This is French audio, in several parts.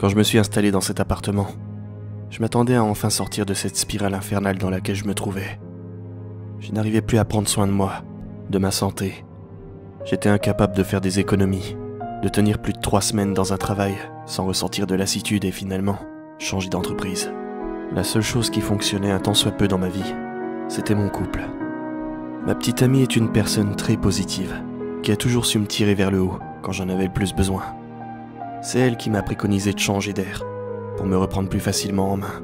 Quand je me suis installé dans cet appartement, je m'attendais à enfin sortir de cette spirale infernale dans laquelle je me trouvais. Je n'arrivais plus à prendre soin de moi, de ma santé. J'étais incapable de faire des économies, de tenir plus de 3 semaines dans un travail sans ressentir de lassitude et finalement changer d'entreprise. La seule chose qui fonctionnait un tant soit peu dans ma vie, c'était mon couple. Ma petite amie est une personne très positive, qui a toujours su me tirer vers le haut quand j'en avais le plus besoin. C'est elle qui m'a préconisé de changer d'air, pour me reprendre plus facilement en main.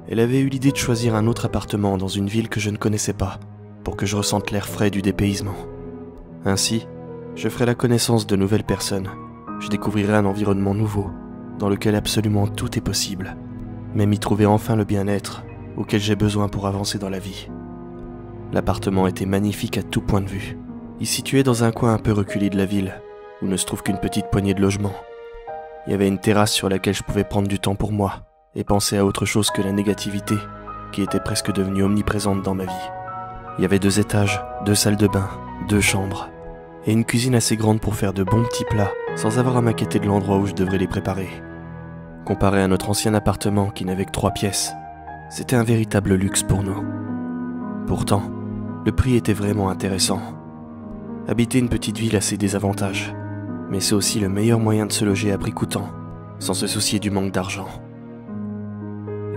Elle avait eu l'idée de choisir un autre appartement dans une ville que je ne connaissais pas, pour que je ressente l'air frais du dépaysement. Ainsi, je ferai la connaissance de nouvelles personnes, je découvrirai un environnement nouveau, dans lequel absolument tout est possible, même y trouver enfin le bien-être auquel j'ai besoin pour avancer dans la vie. L'appartement était magnifique à tout point de vue. Il situait dans un coin un peu reculé de la ville, où ne se trouve qu'une petite poignée de logements. Il y avait une terrasse sur laquelle je pouvais prendre du temps pour moi, et penser à autre chose que la négativité, qui était presque devenue omniprésente dans ma vie. Il y avait 2 étages, 2 salles de bain, 2 chambres, et une cuisine assez grande pour faire de bons petits plats, sans avoir à m'inquiéter de l'endroit où je devrais les préparer. Comparé à notre ancien appartement qui n'avait que 3 pièces, c'était un véritable luxe pour nous. Pourtant, le prix était vraiment intéressant. Habiter une petite ville a ses désavantages, mais c'est aussi le meilleur moyen de se loger à prix coûtant, sans se soucier du manque d'argent.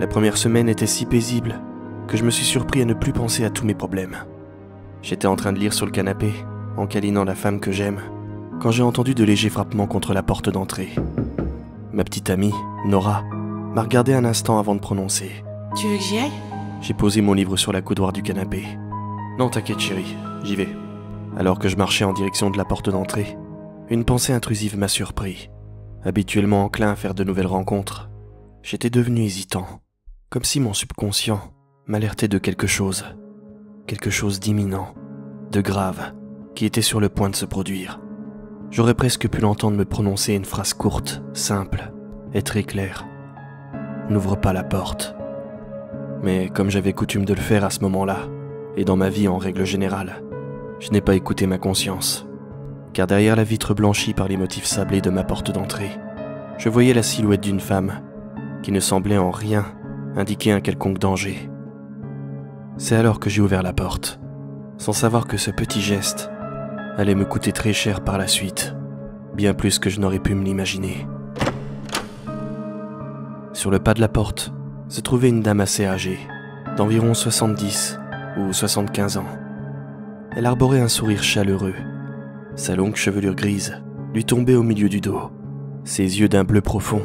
La première semaine était si paisible que je me suis surpris à ne plus penser à tous mes problèmes. J'étais en train de lire sur le canapé, en câlinant la femme que j'aime, quand j'ai entendu de légers frappements contre la porte d'entrée. Ma petite amie, Nora, m'a regardé un instant avant de prononcer. « Tu veux que j'y aille ?» J'ai posé mon livre sur la coudoir du canapé. « Non, t'inquiète chérie, j'y vais. » Alors que je marchais en direction de la porte d'entrée, une pensée intrusive m'a surpris. Habituellement enclin à faire de nouvelles rencontres, j'étais devenu hésitant, comme si mon subconscient m'alertait de quelque chose d'imminent, de grave, qui était sur le point de se produire. J'aurais presque pu l'entendre me prononcer une phrase courte, simple et très claire. « N'ouvre pas la porte. » Mais comme j'avais coutume de le faire à ce moment-là, et dans ma vie en règle générale, je n'ai pas écouté ma conscience, car derrière la vitre blanchie par les motifs sablés de ma porte d'entrée, je voyais la silhouette d'une femme qui ne semblait en rien indiquer un quelconque danger. C'est alors que j'ai ouvert la porte, sans savoir que ce petit geste allait me coûter très cher par la suite, bien plus que je n'aurais pu me l'imaginer. Sur le pas de la porte se trouvait une dame assez âgée, d'environ 70 ou 75 ans. Elle arborait un sourire chaleureux. Sa longue chevelure grise lui tombait au milieu du dos. Ses yeux d'un bleu profond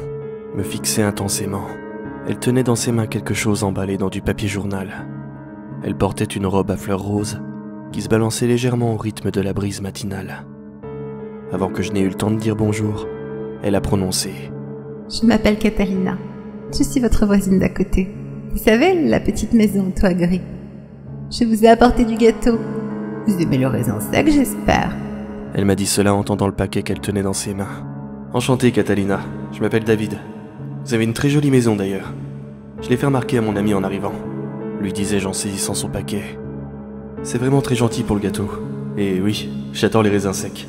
me fixaient intensément. Elle tenait dans ses mains quelque chose emballé dans du papier journal. Elle portait une robe à fleurs roses qui se balançait légèrement au rythme de la brise matinale. Avant que je n'ai eu le temps de dire bonjour, elle a prononcé « Je m'appelle Catalina. Je suis votre voisine d'à côté. Vous savez, la petite maison au toit gris. Je vous ai apporté du gâteau. Vous aimez le raisin sec, j'espère. » Elle m'a dit cela en tendant le paquet qu'elle tenait dans ses mains. « Enchanté, Catalina. Je m'appelle David. Vous avez une très jolie maison d'ailleurs. Je l'ai fait remarquer à mon ami en arrivant, » lui disais-je en saisissant son paquet. « C'est vraiment très gentil pour le gâteau. Et oui, j'adore les raisins secs. »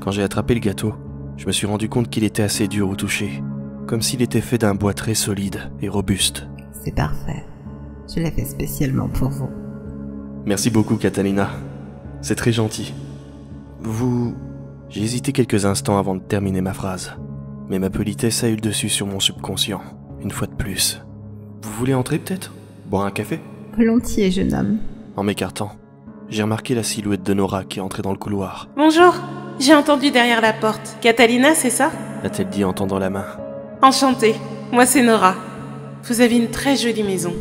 Quand j'ai attrapé le gâteau, je me suis rendu compte qu'il était assez dur au toucher, comme s'il était fait d'un bois très solide et robuste. « C'est parfait. Je l'ai fait spécialement pour vous. » Merci beaucoup, Catalina. C'est très gentil. Vous... J'ai hésité quelques instants avant de terminer ma phrase, mais ma politesse a eu le dessus sur mon subconscient, une fois de plus. Vous voulez entrer peut-être? Boire un café? Volontiers, jeune homme. En m'écartant, j'ai remarqué la silhouette de Nora qui entrait dans le couloir. « Bonjour, j'ai entendu derrière la porte. Catalina, c'est ça ?» a-t-elle dit en tendant la main. « Enchantée, moi c'est Nora. Vous avez une très jolie maison. »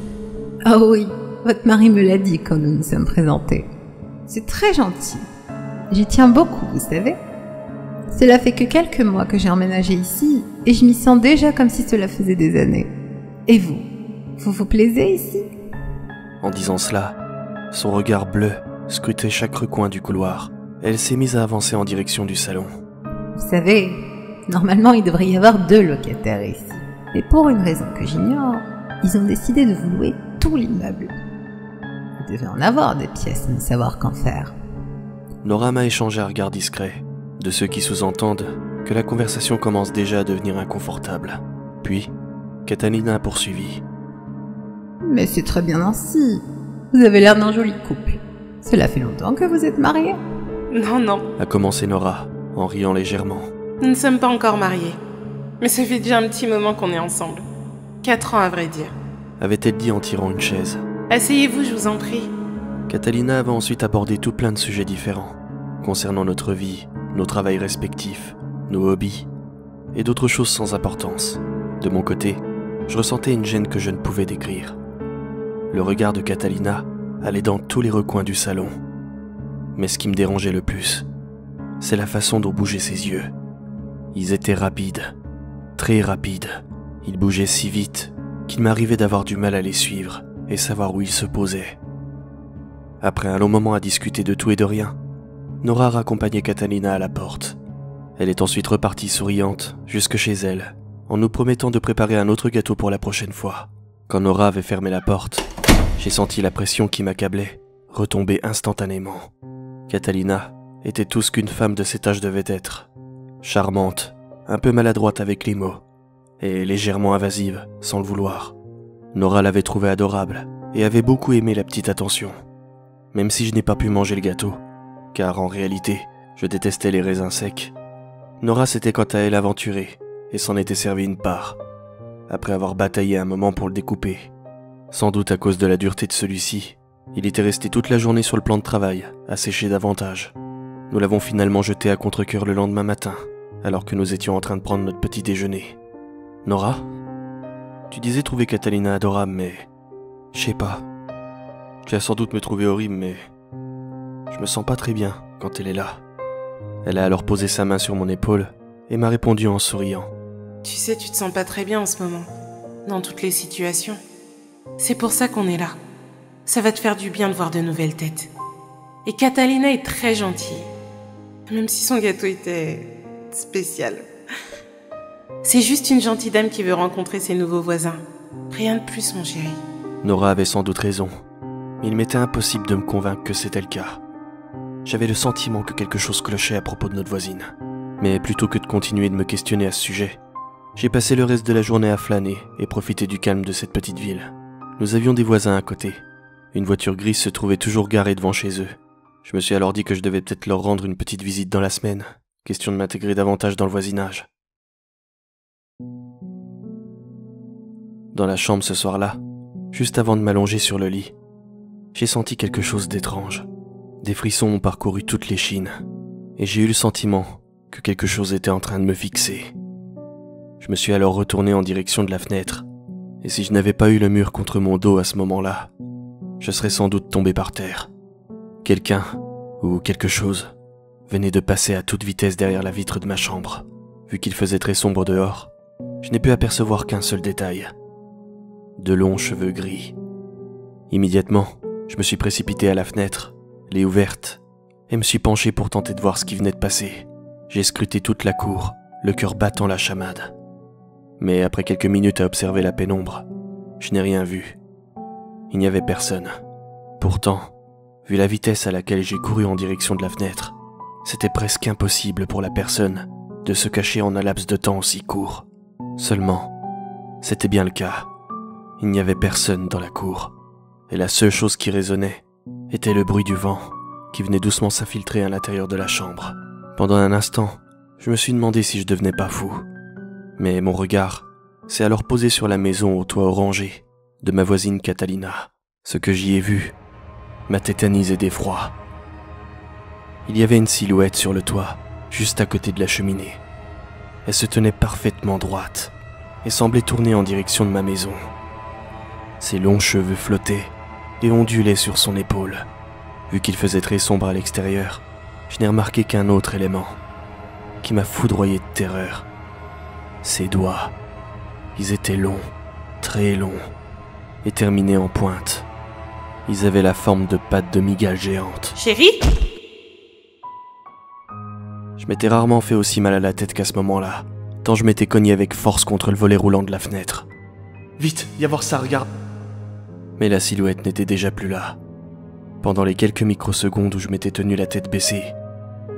Oh oui, votre mari me l'a dit quand nous nous sommes présentés. C'est très gentil. J'y tiens beaucoup, vous savez. Cela fait que quelques mois que j'ai emménagé ici, et je m'y sens déjà comme si cela faisait des années. Et vous vous plaisez ici? En disant cela, son regard bleu scrutait chaque recoin du couloir. Elle s'est mise à avancer en direction du salon. Vous savez, normalement il devrait y avoir 2 locataires ici. Mais pour une raison que j'ignore, ils ont décidé de vous louer tout l'immeuble. Vous devez en avoir des pièces, mais savoir qu'en faire. Nora m'a échangé un regard discret, de ceux qui sous-entendent que la conversation commence déjà à devenir inconfortable. Puis, Catalina a poursuivi. Mais c'est très bien ainsi. Vous avez l'air d'un joli couple. Cela fait longtemps que vous êtes mariés. Non, non, A commencé Nora, en riant légèrement. nous ne sommes pas encore mariés. Mais ça fait déjà un petit moment qu'on est ensemble. 4 ans à vrai dire. Avait-elle dit en tirant une chaise. Asseyez-vous, je vous en prie. Catalina avait ensuite abordé tout plein de sujets différents, concernant notre vie, nos travails respectifs, nos hobbies, et d'autres choses sans importance. De mon côté, je ressentais une gêne que je ne pouvais décrire. Le regard de Catalina allait dans tous les recoins du salon. Mais ce qui me dérangeait le plus, c'est la façon dont bougeaient ses yeux. Ils étaient rapides, très rapides. Ils bougeaient si vite qu'il m'arrivait d'avoir du mal à les suivre et savoir où ils se posaient. Après un long moment à discuter de tout et de rien, Nora raccompagnait Catalina à la porte. Elle est ensuite repartie souriante jusque chez elle, en nous promettant de préparer un autre gâteau pour la prochaine fois. Quand Nora avait fermé la porte, j'ai senti la pression qui m'accablait retomber instantanément. Catalina était tout ce qu'une femme de cet âge devait être. Charmante, un peu maladroite avec les mots, et légèrement invasive, sans le vouloir. Nora l'avait trouvée adorable et avait beaucoup aimé la petite attention. Même si je n'ai pas pu manger le gâteau, car en réalité, je détestais les raisins secs, Nora s'était quant à elle aventurée et s'en était servi une part, après avoir bataillé un moment pour le découper. Sans doute à cause de la dureté de celui-ci, il était resté toute la journée sur le plan de travail, à sécher davantage. Nous l'avons finalement jeté à contre-cœur le lendemain matin, alors que nous étions en train de prendre notre petit déjeuner. Nora, tu disais trouver Catalina adorable, mais... je sais pas. Tu vas sans doute me trouver horrible, mais... je me sens pas très bien quand elle est là. Elle a alors posé sa main sur mon épaule et m'a répondu en souriant. Tu sais, tu te sens pas très bien en ce moment, dans toutes les situations. C'est pour ça qu'on est là. Ça va te faire du bien de voir de nouvelles têtes. Et Catalina est très gentille, même si son gâteau était spécial. C'est juste une gentille dame qui veut rencontrer ses nouveaux voisins. Rien de plus, mon chéri. Nora avait sans doute raison, mais il m'était impossible de me convaincre que c'était le cas. J'avais le sentiment que quelque chose clochait à propos de notre voisine. Mais plutôt que de continuer de me questionner à ce sujet, j'ai passé le reste de la journée à flâner et profiter du calme de cette petite ville. Nous avions des voisins à côté. Une voiture grise se trouvait toujours garée devant chez eux. Je me suis alors dit que je devais peut-être leur rendre une petite visite dans la semaine, question de m'intégrer davantage dans le voisinage. Dans la chambre ce soir-là, juste avant de m'allonger sur le lit, j'ai senti quelque chose d'étrange. Des frissons ont parcouru toutes les chines, et j'ai eu le sentiment que quelque chose était en train de me fixer. Je me suis alors retourné en direction de la fenêtre, et si je n'avais pas eu le mur contre mon dos à ce moment-là, je serais sans doute tombé par terre. Quelqu'un, ou quelque chose, venait de passer à toute vitesse derrière la vitre de ma chambre. Vu qu'il faisait très sombre dehors, je n'ai pu apercevoir qu'un seul détail. De longs cheveux gris. Immédiatement, je me suis précipité à la fenêtre, l'ai ouverte, et me suis penché pour tenter de voir ce qui venait de passer. J'ai scruté toute la cour, le cœur battant la chamade. Mais après quelques minutes à observer la pénombre, je n'ai rien vu. Il n'y avait personne. Pourtant, vu la vitesse à laquelle j'ai couru en direction de la fenêtre, c'était presque impossible pour la personne de se cacher en un laps de temps aussi court. Seulement, c'était bien le cas. Il n'y avait personne dans la cour, et la seule chose qui résonnait était le bruit du vent qui venait doucement s'infiltrer à l'intérieur de la chambre. Pendant un instant, je me suis demandé si je devenais pas fou. Mais mon regard s'est alors posé sur la maison au toit orangé de ma voisine Catalina. Ce que j'y ai vu m'a tétanisé d'effroi. Il y avait une silhouette sur le toit, juste à côté de la cheminée. Elle se tenait parfaitement droite et semblait tourner en direction de ma maison. Ses longs cheveux flottaient et ondulaient sur son épaule. Vu qu'il faisait très sombre à l'extérieur, je n'ai remarqué qu'un autre élément qui m'a foudroyé de terreur. Ses doigts. Ils étaient longs, très longs, et terminés en pointe. Ils avaient la forme de pattes de migale géantes. Chérie ? Je m'étais rarement fait aussi mal à la tête qu'à ce moment-là, tant je m'étais cogné avec force contre le volet roulant de la fenêtre. Vite, viens voir ça, regarde. Mais la silhouette n'était déjà plus là. Pendant les quelques microsecondes où je m'étais tenu la tête baissée,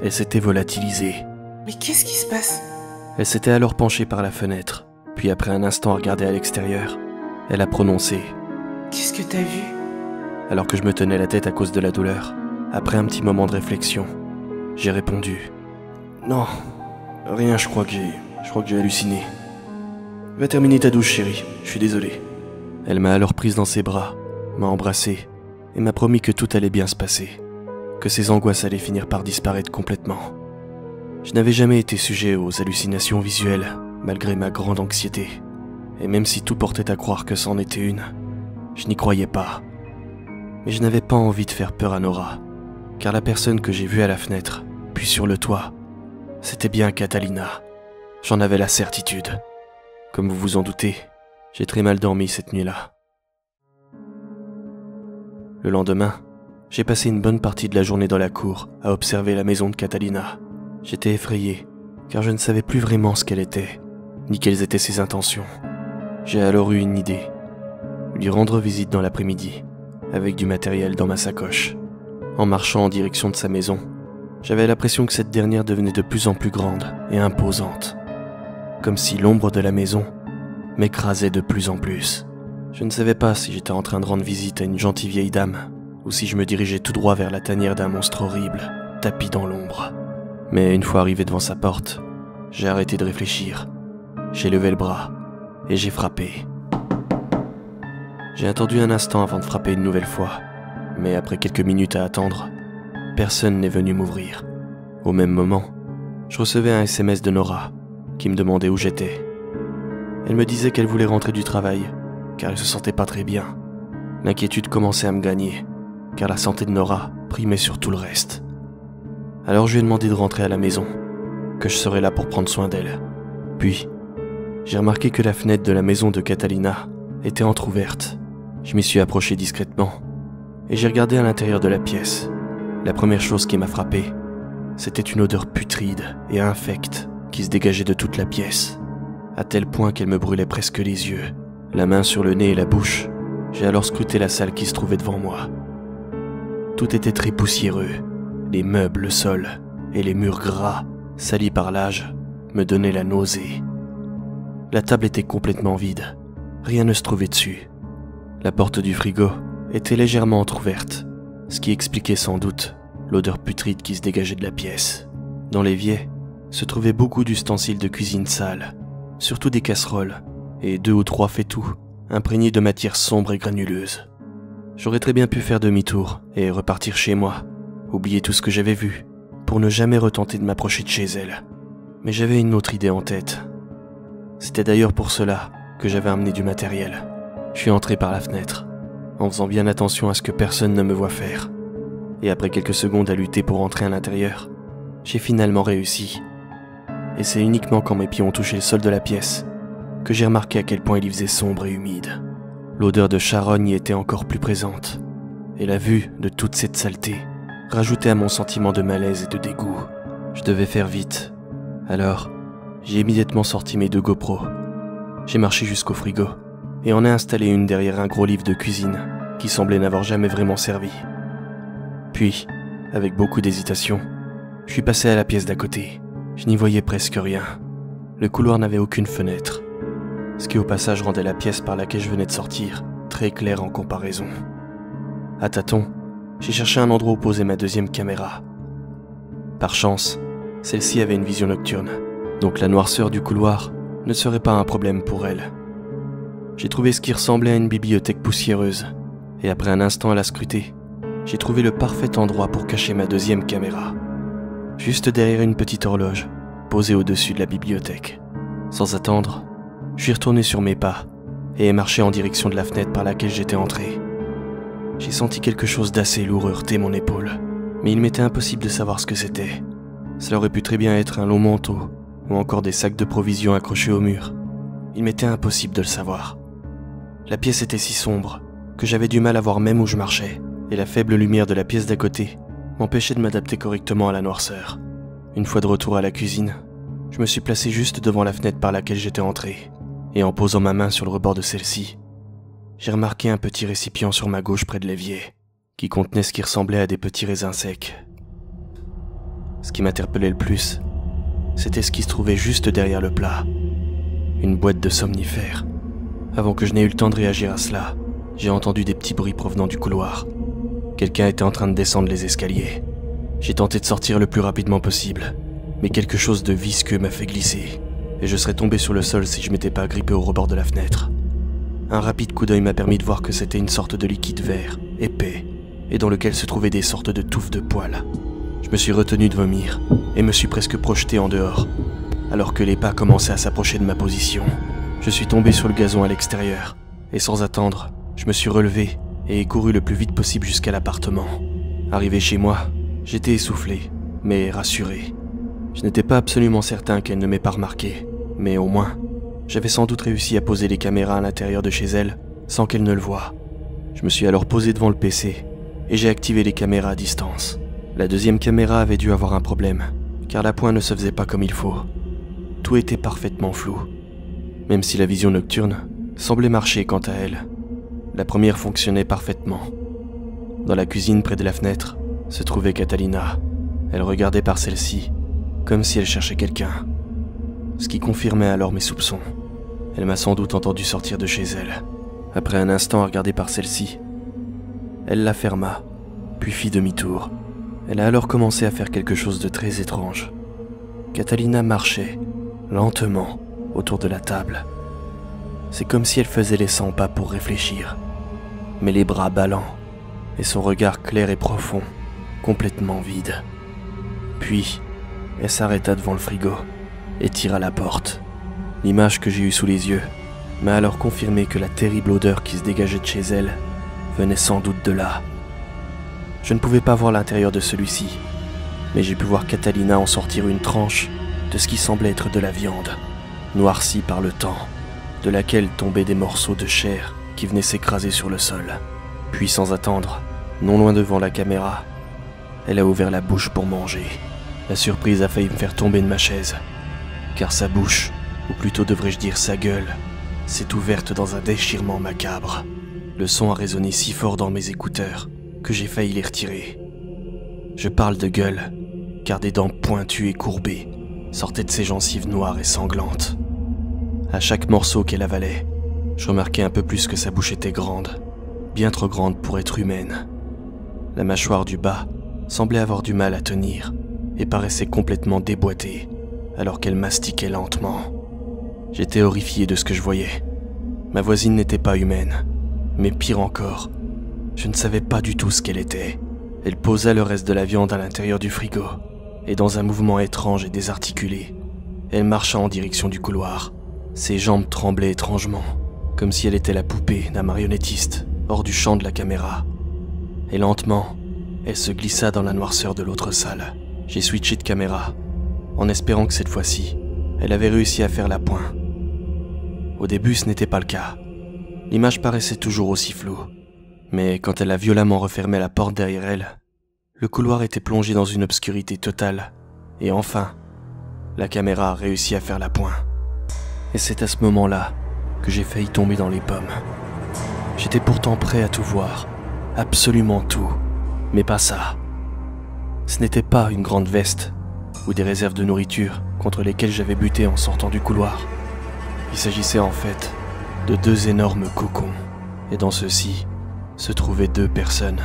elle s'était volatilisée. Mais qu'est-ce qui se passe ? Elle s'était alors penchée par la fenêtre, Puis après un instant à regarder à l'extérieur, elle a prononcé « Qu'est-ce que t'as vu ?» Alors que je me tenais la tête à cause de la douleur. Après un petit moment de réflexion, j'ai répondu « Non, rien, je crois que j'ai halluciné. Va terminer ta douche, chérie, je suis désolé. » Elle m'a alors prise dans ses bras, m'a embrassé et m'a promis que tout allait bien se passer, que ses angoisses allaient finir par disparaître complètement. Je n'avais jamais été sujet aux hallucinations visuelles, malgré ma grande anxiété. Et même si tout portait à croire que c'en était une, je n'y croyais pas. Mais je n'avais pas envie de faire peur à Nora, car la personne que j'ai vue à la fenêtre, puis sur le toit, c'était bien Catalina. J'en avais la certitude. Comme vous vous en doutez, j'ai très mal dormi cette nuit-là. Le lendemain, j'ai passé une bonne partie de la journée dans la cour à observer la maison de Catalina. J'étais effrayé, car je ne savais plus vraiment ce qu'elle était, ni quelles étaient ses intentions. J'ai alors eu une idée, lui rendre visite dans l'après-midi, avec du matériel dans ma sacoche. En marchant en direction de sa maison, j'avais l'impression que cette dernière devenait de plus en plus grande et imposante, comme si l'ombre de la maison m'écrasait de plus en plus. Je ne savais pas si j'étais en train de rendre visite à une gentille vieille dame, ou si je me dirigeais tout droit vers la tanière d'un monstre horrible, tapi dans l'ombre. Mais une fois arrivé devant sa porte, j'ai arrêté de réfléchir. J'ai levé le bras et j'ai frappé. J'ai attendu un instant avant de frapper une nouvelle fois, mais après quelques minutes à attendre, personne n'est venu m'ouvrir. Au même moment, je recevais un SMS de Nora, qui me demandait où j'étais. Elle me disait qu'elle voulait rentrer du travail, car elle se sentait pas très bien. L'inquiétude commençait à me gagner, car la santé de Nora primait sur tout le reste. Alors je lui ai demandé de rentrer à la maison, que je serais là pour prendre soin d'elle. Puis, j'ai remarqué que la fenêtre de la maison de Catalina était entrouverte. Je m'y suis approché discrètement, et j'ai regardé à l'intérieur de la pièce. La première chose qui m'a frappé, c'était une odeur putride et infecte qui se dégageait de toute la pièce, à tel point qu'elle me brûlait presque les yeux. La main sur le nez et la bouche, j'ai alors scruté la salle qui se trouvait devant moi. Tout était très poussiéreux. Les meubles, le sol et les murs gras, salis par l'âge, me donnaient la nausée. La table était complètement vide. Rien ne se trouvait dessus. La porte du frigo était légèrement entrouverte, ce qui expliquait sans doute l'odeur putride qui se dégageait de la pièce. Dans l'évier se trouvaient beaucoup d'ustensiles de cuisine sales, surtout des casseroles et 2 ou 3 fétous imprégnés de matière sombre et granuleuse. J'aurais très bien pu faire demi-tour et repartir chez moi, oublier tout ce que j'avais vu, pour ne jamais retenter de m'approcher de chez elle. Mais j'avais une autre idée en tête. C'était d'ailleurs pour cela que j'avais amené du matériel. Je suis entré par la fenêtre, en faisant bien attention à ce que personne ne me voie faire. Et après quelques secondes à lutter pour entrer à l'intérieur, j'ai finalement réussi. Et c'est uniquement quand mes pieds ont touché le sol de la pièce que j'ai remarqué à quel point il y faisait sombre et humide. L'odeur de charogne y était encore plus présente, et la vue de toute cette saleté rajoutait à mon sentiment de malaise et de dégoût. Je devais faire vite. Alors, j'ai immédiatement sorti mes 2 GoPros. J'ai marché jusqu'au frigo et en ai installé une derrière un gros livre de cuisine qui semblait n'avoir jamais vraiment servi. Puis, avec beaucoup d'hésitation, je suis passé à la pièce d'à côté. Je n'y voyais presque rien. Le couloir n'avait aucune fenêtre, ce qui au passage rendait la pièce par laquelle je venais de sortir très claire en comparaison. À tâtons, j'ai cherché un endroit où poser ma 2e caméra. Par chance, celle-ci avait une vision nocturne, donc la noirceur du couloir ne serait pas un problème pour elle. J'ai trouvé ce qui ressemblait à une bibliothèque poussiéreuse, et après un instant à la scruter, j'ai trouvé le parfait endroit pour cacher ma 2e caméra, juste derrière une petite horloge, posée au-dessus de la bibliothèque. Sans attendre, je suis retourné sur mes pas, et ai marché en direction de la fenêtre par laquelle j'étais entré. J'ai senti quelque chose d'assez lourd heurter mon épaule, mais il m'était impossible de savoir ce que c'était. Cela aurait pu très bien être un long manteau, ou encore des sacs de provisions accrochés au mur. Il m'était impossible de le savoir. La pièce était si sombre que j'avais du mal à voir même où je marchais, et la faible lumière de la pièce d'à côté m'empêchait de m'adapter correctement à la noirceur. Une fois de retour à la cuisine, je me suis placé juste devant la fenêtre par laquelle j'étais entré, et en posant ma main sur le rebord de celle-ci, j'ai remarqué un petit récipient sur ma gauche près de l'évier, qui contenait ce qui ressemblait à des petits raisins secs. Ce qui m'interpellait le plus, c'était ce qui se trouvait juste derrière le plat. une boîte de somnifères. Avant que je n'ai eu le temps de réagir à cela, j'ai entendu des petits bruits provenant du couloir. Quelqu'un était en train de descendre les escaliers. J'ai tenté de sortir le plus rapidement possible, mais quelque chose de visqueux m'a fait glisser, et je serais tombé sur le sol si je m'étais pas agrippé au rebord de la fenêtre. Un rapide coup d'œil m'a permis de voir que c'était une sorte de liquide vert, épais, et dans lequel se trouvaient des sortes de touffes de poils. Je me suis retenu de vomir, et me suis presque projeté en dehors, alors que les pas commençaient à s'approcher de ma position. Je suis tombé sur le gazon à l'extérieur, et sans attendre, je me suis relevé et ai couru le plus vite possible jusqu'à l'appartement. Arrivé chez moi, j'étais essoufflé, mais rassuré. Je n'étais pas absolument certain qu'elle ne m'ait pas remarqué, mais au moins, j'avais sans doute réussi à poser les caméras à l'intérieur de chez elle sans qu'elle ne le voie. Je me suis alors posé devant le PC et j'ai activé les caméras à distance. La deuxième caméra avait dû avoir un problème, car la pointe ne se faisait pas comme il faut. Tout était parfaitement flou, même si la vision nocturne semblait marcher quant à elle. La première fonctionnait parfaitement. Dans la cuisine près de la fenêtre se trouvait Catalina. Elle regardait par celle-ci, comme si elle cherchait quelqu'un. Ce qui confirmait alors mes soupçons. Elle m'a sans doute entendu sortir de chez elle. Après un instant à regarder par celle-ci, elle la ferma, puis fit demi-tour. Elle a alors commencé à faire quelque chose de très étrange. Catalina marchait, lentement, autour de la table. C'est comme si elle faisait les 100 pas pour réfléchir, mais les bras ballants, et son regard clair et profond, complètement vide. Puis, elle s'arrêta devant le frigo et tira la porte. L'image que j'ai eue sous les yeux m'a alors confirmé que la terrible odeur qui se dégageait de chez elle venait sans doute de là. Je ne pouvais pas voir l'intérieur de celui-ci, mais j'ai pu voir Catalina en sortir une tranche de ce qui semblait être de la viande, noircie par le temps, de laquelle tombaient des morceaux de chair qui venaient s'écraser sur le sol. Puis sans attendre, non loin devant la caméra, elle a ouvert la bouche pour manger. La surprise a failli me faire tomber de ma chaise, car sa bouche, ou plutôt devrais-je dire sa gueule, s'est ouverte dans un déchirement macabre. Le son a résonné si fort dans mes écouteurs que j'ai failli les retirer. Je parle de gueule, car des dents pointues et courbées sortaient de ses gencives noires et sanglantes. À chaque morceau qu'elle avalait, je remarquais un peu plus que sa bouche était grande, bien trop grande pour être humaine. La mâchoire du bas semblait avoir du mal à tenir et paraissait complètement déboîtée alors qu'elle mastiquait lentement. J'étais horrifié de ce que je voyais. Ma voisine n'était pas humaine, mais pire encore, je ne savais pas du tout ce qu'elle était. Elle posa le reste de la viande à l'intérieur du frigo, et dans un mouvement étrange et désarticulé, elle marcha en direction du couloir. Ses jambes tremblaient étrangement, comme si elle était la poupée d'un marionnettiste hors du champ de la caméra. Et lentement, elle se glissa dans la noirceur de l'autre salle. J'ai switché de caméra, en espérant que cette fois-ci, elle avait réussi à faire la pointe. Au début, ce n'était pas le cas. L'image paraissait toujours aussi floue, mais quand elle a violemment refermé la porte derrière elle, le couloir était plongé dans une obscurité totale, et enfin, la caméra a réussi à faire la pointe. Et c'est à ce moment-là que j'ai failli tomber dans les pommes. J'étais pourtant prêt à tout voir, absolument tout, mais pas ça. Ce n'était pas une grande veste ou des réserves de nourriture contre lesquelles j'avais buté en sortant du couloir. Il s'agissait en fait de 2 énormes cocons, et dans ceux-ci se trouvaient 2 personnes,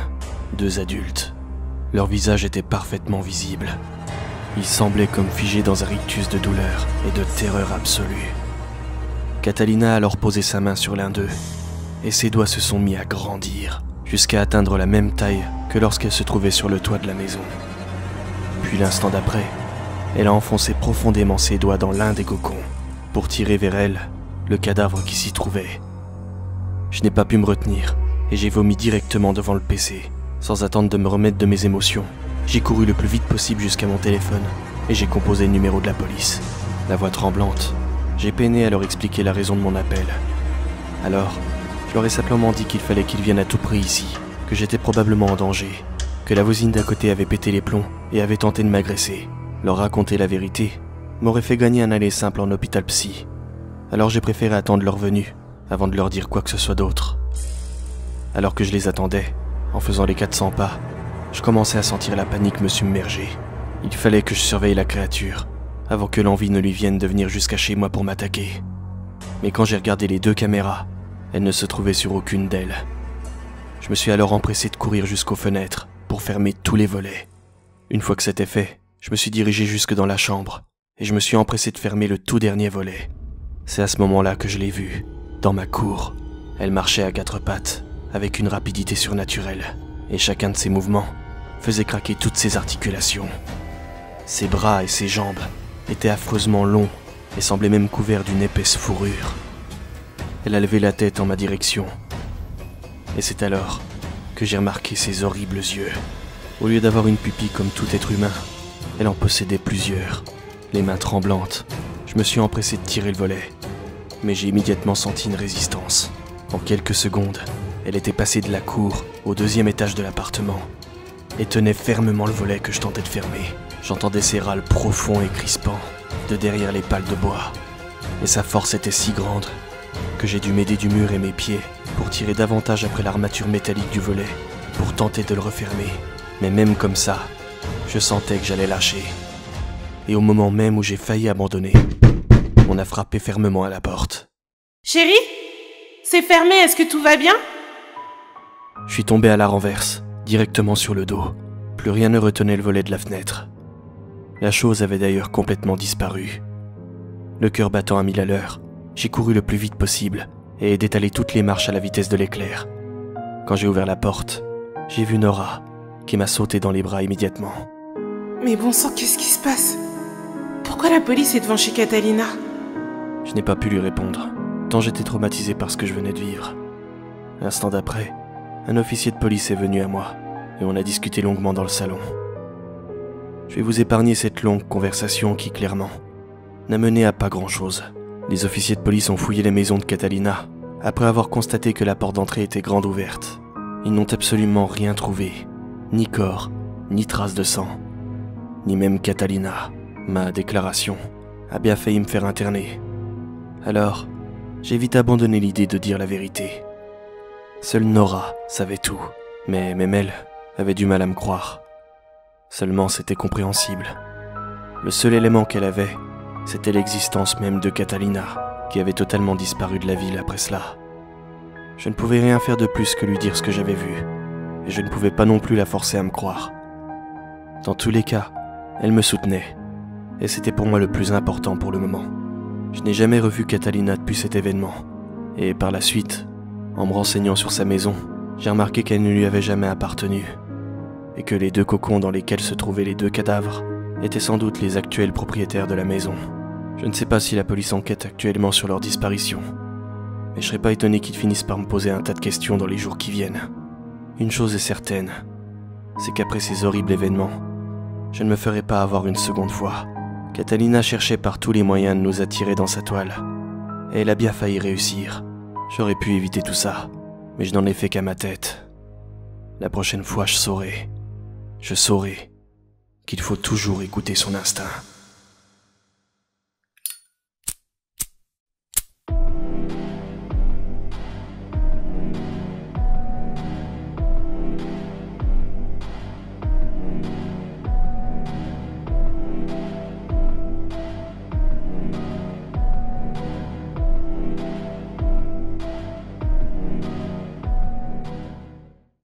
2 adultes. Leur visage était parfaitement visible. Ils semblaient comme figés dans un rictus de douleur et de terreur absolue. Catalina a alors posé sa main sur l'un d'eux, et ses doigts se sont mis à grandir, jusqu'à atteindre la même taille que lorsqu'elle se trouvait sur le toit de la maison. Puis l'instant d'après, elle a enfoncé profondément ses doigts dans l'un des cocons, pour tirer vers elle le cadavre qui s'y trouvait. Je n'ai pas pu me retenir, et j'ai vomi directement devant le PC. Sans attendre de me remettre de mes émotions, j'ai couru le plus vite possible jusqu'à mon téléphone, et j'ai composé le numéro de la police. La voix tremblante, j'ai peiné à leur expliquer la raison de mon appel. Alors, je leur ai simplement dit qu'il fallait qu'ils viennent à tout prix ici, que j'étais probablement en danger, que la voisine d'à côté avait pété les plombs et avait tenté de m'agresser. Leur raconter la vérité m'aurait fait gagner un aller simple en hôpital psy. Alors j'ai préféré attendre leur venue avant de leur dire quoi que ce soit d'autre. Alors que je les attendais, en faisant les 400 pas, je commençais à sentir la panique me submerger. Il fallait que je surveille la créature, avant que l'envie ne lui vienne de venir jusqu'à chez moi pour m'attaquer. Mais quand j'ai regardé les 2 caméras, elle ne se trouvait sur aucune d'elles. Je me suis alors empressé de courir jusqu'aux fenêtres pour fermer tous les volets. Une fois que c'était fait, je me suis dirigé jusque dans la chambre et je me suis empressé de fermer le tout dernier volet. C'est à ce moment-là que je l'ai vue, dans ma cour. Elle marchait à 4 pattes, avec une rapidité surnaturelle, et chacun de ses mouvements faisait craquer toutes ses articulations. Ses bras et ses jambes étaient affreusement longs et semblaient même couverts d'une épaisse fourrure. Elle a levé la tête en ma direction, et c'est alors que j'ai remarqué ses horribles yeux. Au lieu d'avoir une pupille comme tout être humain, elle en possédait plusieurs. Les mains tremblantes, je me suis empressé de tirer le volet, mais j'ai immédiatement senti une résistance. En quelques secondes, elle était passée de la cour au 2e étage de l'appartement et tenait fermement le volet que je tentais de fermer. J'entendais ses râles profonds et crispants de derrière les pales de bois, et sa force était si grande que j'ai dû m'aider du mur et mes pieds pour tirer davantage après l'armature métallique du volet pour tenter de le refermer. Mais même comme ça, je sentais que j'allais lâcher. Et au moment même où j'ai failli abandonner, on a frappé fermement à la porte. Chérie? C'est fermé, est-ce que tout va bien? Je suis tombé à la renverse, directement sur le dos. Plus rien ne retenait le volet de la fenêtre. La chose avait d'ailleurs complètement disparu. Le cœur battant à 1000 à l'heure, j'ai couru le plus vite possible et détalé toutes les marches à la vitesse de l'éclair. Quand j'ai ouvert la porte, j'ai vu Nora, qui m'a sauté dans les bras immédiatement. Mais bon sang, qu'est-ce qui se passe? Pourquoi la police est devant chez Catalina? Je n'ai pas pu lui répondre, tant j'étais traumatisé par ce que je venais de vivre. L'instant d'après, un officier de police est venu à moi, et on a discuté longuement dans le salon. Je vais vous épargner cette longue conversation qui, clairement, n'a mené à pas grand-chose. Les officiers de police ont fouillé les maisons de Catalina, après avoir constaté que la porte d'entrée était grande ouverte. Ils n'ont absolument rien trouvé, ni corps, ni traces de sang, ni même Catalina. Ma déclaration a bien failli me faire interner. Alors, j'ai vite abandonné l'idée de dire la vérité. Seule Nora savait tout, mais même elle avait du mal à me croire. Seulement c'était compréhensible. Le seul élément qu'elle avait, c'était l'existence même de Catalina, qui avait totalement disparu de la ville après cela. Je ne pouvais rien faire de plus que lui dire ce que j'avais vu, et je ne pouvais pas non plus la forcer à me croire. Dans tous les cas, elle me soutenait, et c'était pour moi le plus important pour le moment. Je n'ai jamais revu Catalina depuis cet événement, et par la suite, en me renseignant sur sa maison, j'ai remarqué qu'elle ne lui avait jamais appartenu, et que les 2 cocons dans lesquels se trouvaient les 2 cadavres étaient sans doute les actuels propriétaires de la maison. Je ne sais pas si la police enquête actuellement sur leur disparition, mais je serais pas étonné qu'ils finissent par me poser un tas de questions dans les jours qui viennent. Une chose est certaine, c'est qu'après ces horribles événements, je ne me ferai pas avoir une seconde fois. Catalina cherchait par tous les moyens de nous attirer dans sa toile, et elle a bien failli réussir. J'aurais pu éviter tout ça, mais je n'en ai fait qu'à ma tête. La prochaine fois, je saurai qu'il faut toujours écouter son instinct.